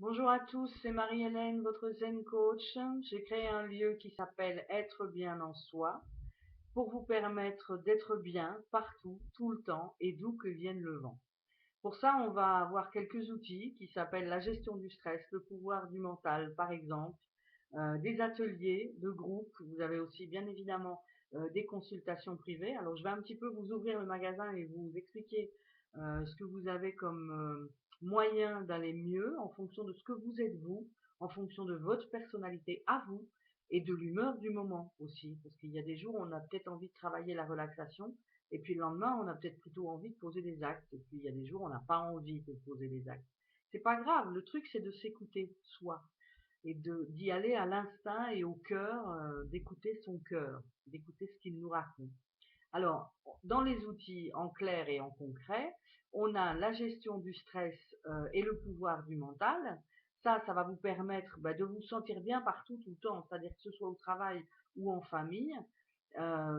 Bonjour à tous, c'est Marie-Hélène, votre Zen Coach. J'ai créé un lieu qui s'appelle Être bien en soi pour vous permettre d'être bien partout, tout le temps et d'où que vienne le vent. Pour ça, on va avoir quelques outils qui s'appellent la gestion du stress, le pouvoir du mental par exemple, des ateliers de groupe. Vous avez aussi bien évidemment des consultations privées. Alors je vais un petit peu vous ouvrir le magasin et vous expliquer ce que vous avez comme moyen d'aller mieux en fonction de ce que vous êtes vous, en fonction de votre personnalité à vous et de l'humeur du moment aussi. Parce qu'il y a des jours où on a peut-être envie de travailler la relaxation et puis le lendemain on a peut-être plutôt envie de poser des actes. Et puis il y a des jours où on n'a pas envie de poser des actes. C'est pas grave, le truc c'est de s'écouter soi et d'y aller à l'instinct et au cœur, d'écouter son cœur, d'écouter ce qu'il nous raconte. Alors, dans les outils en clair et en concret, on a la gestion du stress et le pouvoir du mental. Ça va vous permettre de vous sentir bien partout, tout le temps, c'est-à-dire que ce soit au travail ou en famille,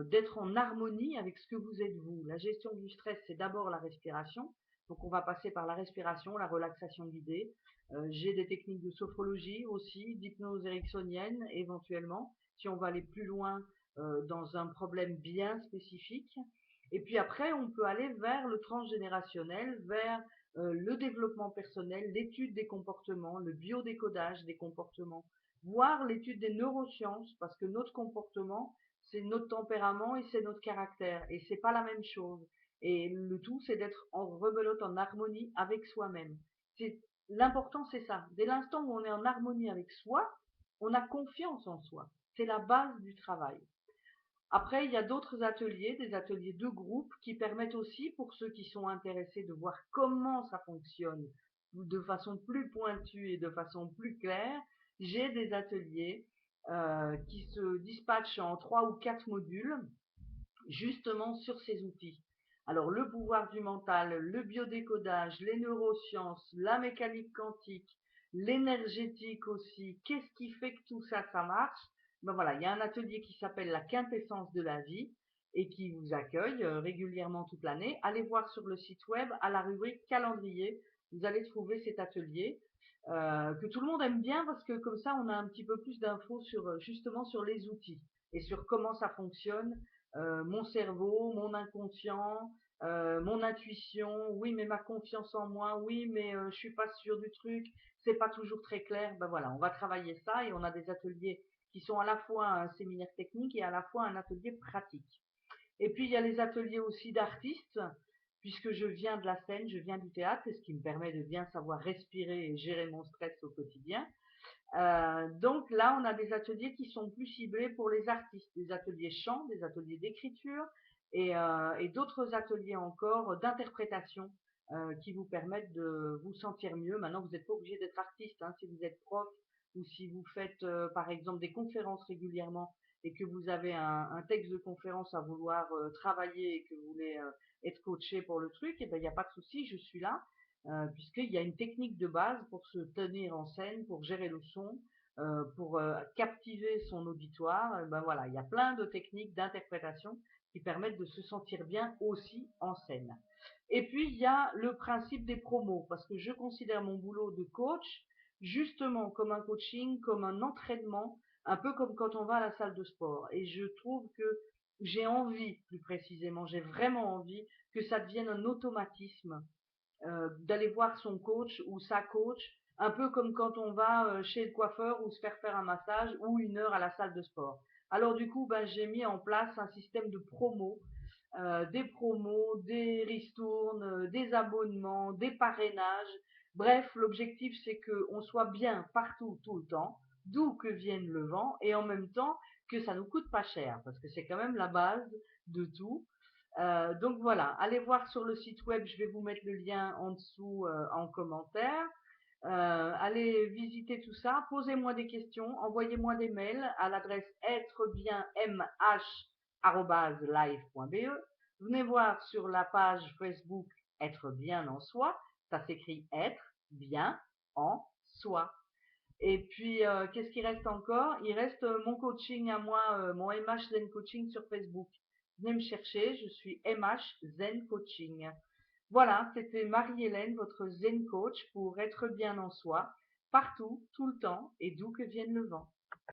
d'être en harmonie avec ce que vous êtes vous. La gestion du stress, c'est d'abord la respiration. Donc on va passer par la respiration, la relaxation guidée. J'ai des techniques de sophrologie aussi, d'hypnose ericksonienne éventuellement, si on va aller plus loin dans un problème bien spécifique. Et puis après, on peut aller vers le transgénérationnel, vers le développement personnel, l'étude des comportements, le biodécodage des comportements, voire l'étude des neurosciences, parce que notre comportement, c'est notre tempérament et c'est notre caractère, et c'est pas la même chose. Et le tout, c'est d'être en rebelote, en harmonie avec soi-même. C'est l'important, c'est ça. Dès l'instant où on est en harmonie avec soi, on a confiance en soi. C'est la base du travail. Après, il y a d'autres ateliers, des ateliers de groupe qui permettent aussi, pour ceux qui sont intéressés, de voir comment ça fonctionne de façon plus pointue et de façon plus claire. J'ai des ateliers qui se dispatchent en 3 ou 4 modules, justement sur ces outils. Alors, le pouvoir du mental, le biodécodage, les neurosciences, la mécanique quantique, l'énergétique aussi. Qu'est-ce qui fait que tout ça, ça marche? Ben voilà, il y a un atelier qui s'appelle la quintessence de la vie et qui vous accueille régulièrement toute l'année. Allez voir sur le site web à la rubrique calendrier. Vous allez trouver cet atelier que tout le monde aime bien parce que comme ça, on a un petit peu plus d'infos sur justement sur les outils et sur comment ça fonctionne, mon cerveau, mon inconscient, mon intuition, oui mais ma confiance en moi, oui mais je suis pas sûre du truc, c'est pas toujours très clair. Ben voilà, on va travailler ça et on a des ateliers qui sont à la fois un séminaire technique et à la fois un atelier pratique. Et puis il y a les ateliers aussi d'artistes, puisque je viens de la scène, je viens du théâtre, ce qui me permet de bien savoir respirer et gérer mon stress au quotidien. Donc là, on a des ateliers qui sont plus ciblés pour les artistes, des ateliers chant, des ateliers d'écriture et d'autres ateliers encore d'interprétation qui vous permettent de vous sentir mieux. Maintenant, vous n'êtes pas obligé d'être artiste, hein, si vous êtes prof ou si vous faites par exemple des conférences régulièrement et que vous avez un texte de conférence à vouloir travailler et que vous voulez être coaché pour le truc, et ben il n'y a pas de souci, je suis là puisqu'il y a une technique de base pour se tenir en scène, pour gérer le son, pour captiver son auditoire. Ben voilà, il y a plein de techniques d'interprétation qui permettent de se sentir bien aussi en scène. Et puis il y a le principe des promos, parce que je considère mon boulot de coach justement comme un coaching, comme un entraînement, un peu comme quand on va à la salle de sport. Et je trouve que j'ai envie, plus précisément, j'ai vraiment envie que ça devienne un automatisme d'aller voir son coach ou sa coach, un peu comme quand on va chez le coiffeur ou se faire un massage ou 1 heure à la salle de sport. Alors du coup, ben, j'ai mis en place un système de promos, des ristournes, des abonnements, des parrainages. Bref, l'objectif c'est qu'on soit bien partout, tout le temps, d'où que vienne le vent, et en même temps que ça nous coûte pas cher, parce que c'est quand même la base de tout. Donc voilà, allez voir sur le site web, je vais vous mettre le lien en dessous en commentaire. Allez visiter tout ça, posez-moi des questions, envoyez-moi des mails à l'adresse êtrebienmh@live.be. Venez voir sur la page Facebook Être bien en soi, ça s'écrit être bien en soi. Et puis, qu'est-ce qui reste encore? Il reste mon coaching à moi, mon MH Zen Coaching sur Facebook. Venez me chercher, je suis MH Zen Coaching. Voilà, c'était Marie-Hélène, votre Zen Coach pour être bien en soi. partout, tout le temps et d'où que vienne le vent.